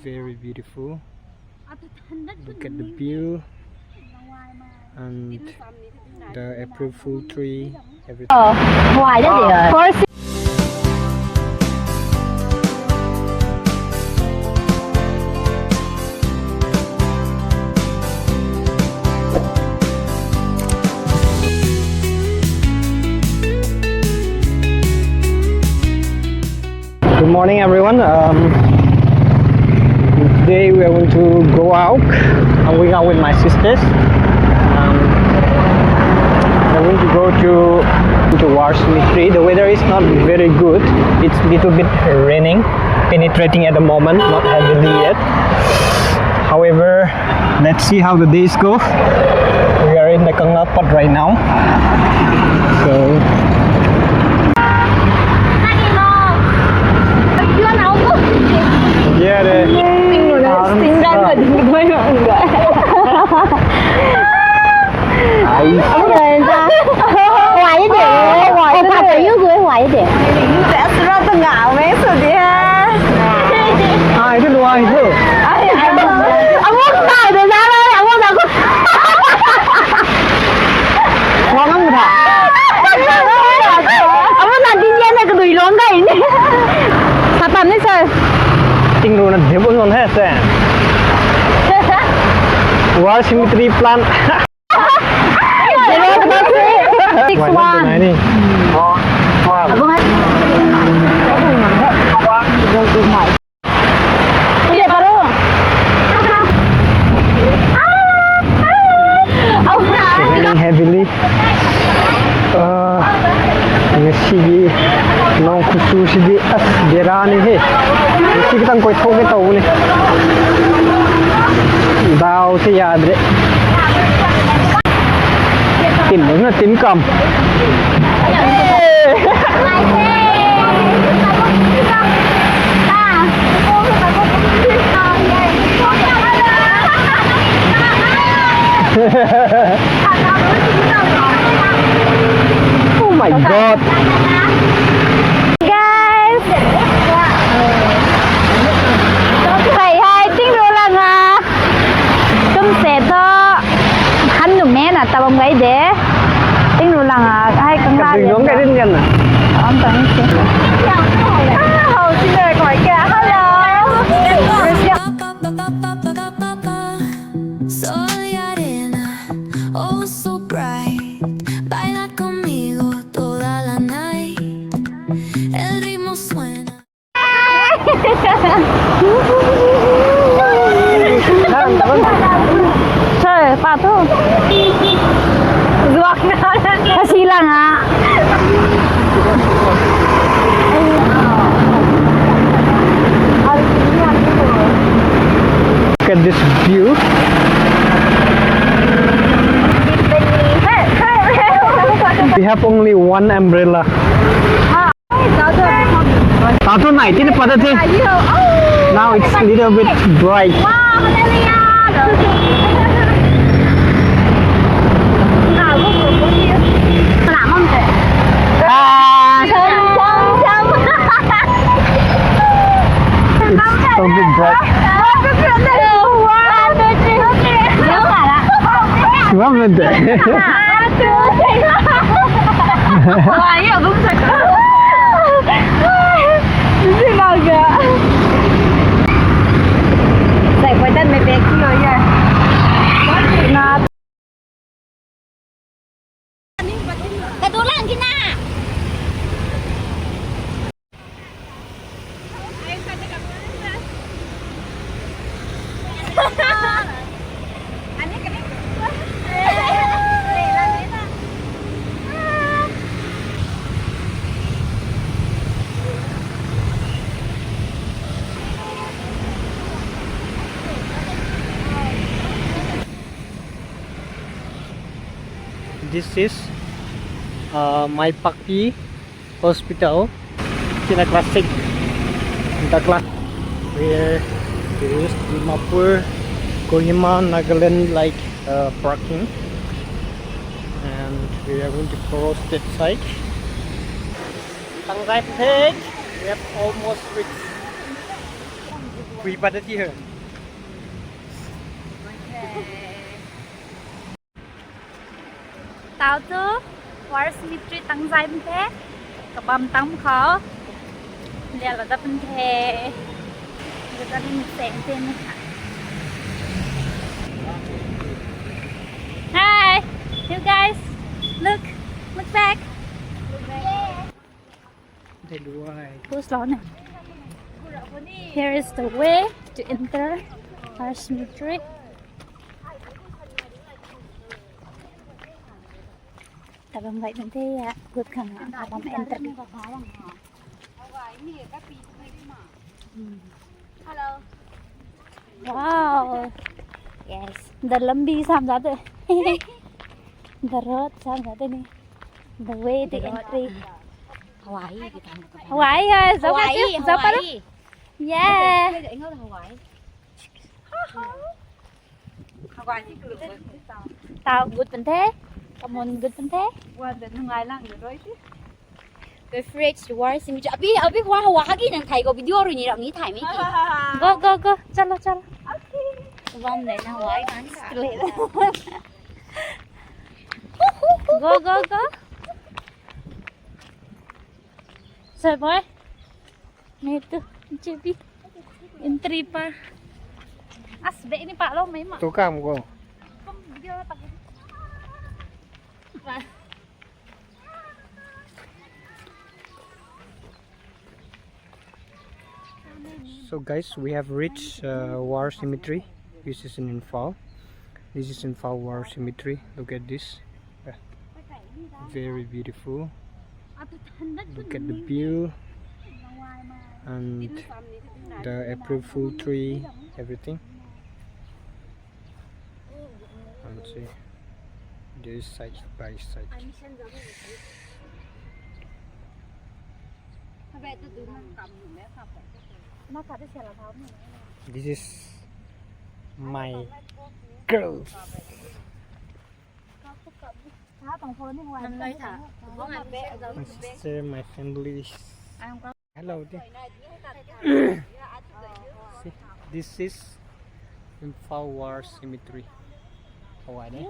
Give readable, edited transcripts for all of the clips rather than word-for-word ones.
Very beautiful. Look at the view and the April Fool tree. Everything. Ngoài đó gì rồi? Good morning, everyone. Today we are going to go out. I'm going out with my sisters. We're going to go to Warshmitri. The weather is not very good. It's a little bit raining, penetrating at the moment, not heavily yet. However, let's see how the days go. We are in the Kangla pot right now. So. Yeah, Tính ra là đừng quay mọi người. Ngoài cái điểm, ngoài cái phải dưới dưới ngoài cái điểm. Sẽ ra từ ngạo mấy sự gì ha. Ai thế đuôi chứ? Ông muốn tài từ ra đây, ông muốn nào? Ngon lắm rồi. Ông muốn làm tin nhiên này cái đùi lớn đây. Sao tầm đấy sao? Ting lu na debut non hai sen. Warshmitri plant. Six one. Ni. Abang hai. Iya baru. Raining heavily. Ngasi nong khusus di berani he. Ngasi kita koi thok ke tau ni. Dao se yaad re. Tim na tim kam. Oh my god. Guys. Phải hai tiếng đô la nga. Chúng sẽ cho hắn nhung mẹ là tao bông gái để tiếng đô la nga hai con la. Cái tiếng cái tiếng gần à? Ông tao đi. Hầu xin lời gọi cả. Hello. Trời, bà thôi. Ruột nó kasi lang ha. Look at this view. We have only one umbrella. Tato night ini pada sih. Now it's a little bit bright. It's so bit bright. Vamos ver. Naga. Dạy quay tên mấy bé kia rồi nha. Cái túi lạnh kia nè. This is my Paki hospital. In a classic, where there is Manipur, Kohima, Nagaland like parking, and We are going to cross that side. Tangzai Page. We have almost reached. We batted here. Tao tu war cemetery Tangzai Page. Kabam tam kho. Lia là đắp bên thề. Người ta đi xem tên này. Hi, you guys. Look back. Who's on it? Here is the way to enter our cemetery. Tabang vậy mình thấy good khang tabang enter. Hello. Wow. Yes. The lambi samjat hai. The road samjat hai. The way to entry. Hawaii Hawaii thôi, dấu cái chứ, dấu cái đó. Yeah. Tao good vấn thế. Come on, good vấn thế. The fridge war cemetery. Abi wa Hawaii nang thai ko video rồi ni rang ni thai mấy ki. Go. Chalo. Vòng này na Hawaii man. Go. Say boy. Nito, Chibi. Entry pa. Asbe ini Pak lo may ma. Tukang ko. Video na pag. So guys, we have reached War Cemetery. This is in Imphal. This is Imphal War Cemetery. Look at this. Very beautiful. Look at the view and the April Fool tree, everything. And see, this side by side. This is my girl. My sister, my family. Hello. See, this is Imphal War Cemetery. Hawaii.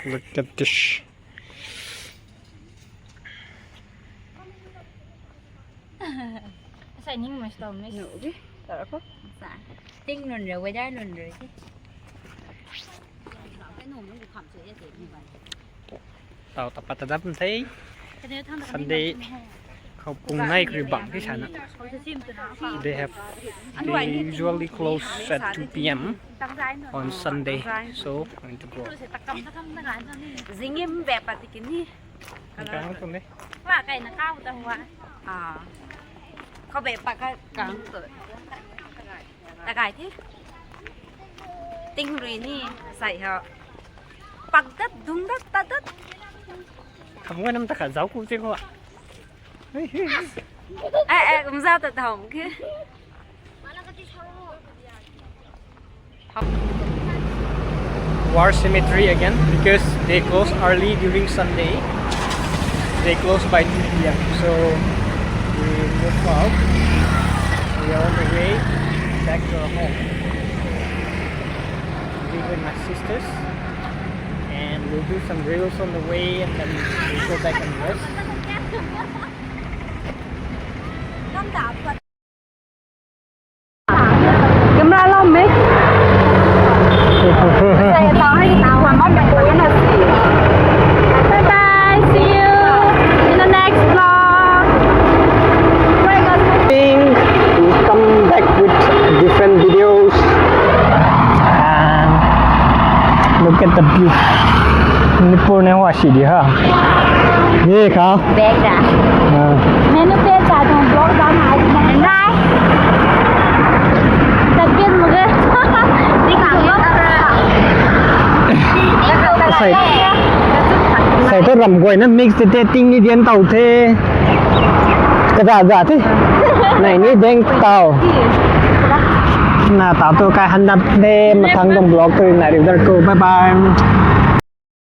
Look at this. Sai nhưng mà tao mới Nụ chứ. Tao có. Dạ. Tinh luôn rồi, quay đây luôn rồi chứ. Cái nụ nó cũng khẩm sữa như vậy. Tao tập bắt tập thấy Sunday không cùng ngay cái bảng cái sản They usually close at 2 p.m. on Sunday, so I'm going to go. Dính em vẹp vào thì cái gì? Cái không đấy. Và cái nó cao tao hoa. À. Không vẹp vào cái cắn cỡ. Ta gài thế. Tinh rồi nè, sai hả? Bằng đất, đúng đất, ta đất. Không có năm ta cả giáo cụ chứ không ạ? Cũng giao tự hồng kia. War Cemetery again because they close early during Sunday. They close by 2 p.m. So we move out. We are on the way back to our home. We're with my sisters, and we'll do some reels on the way, and then we'll go back and rest. xì đi ha nghe không bé đã menu pe cha dong blog da na ai nai ta bien mo ge đi khẳng lắm xài tôi làm quầy nó mix thế tinh đi điên tàu thế cái giả thế này ní đen tàu na tao tôi cái hành đập đêm mà thằng đồng blog tôi này được cô bye bye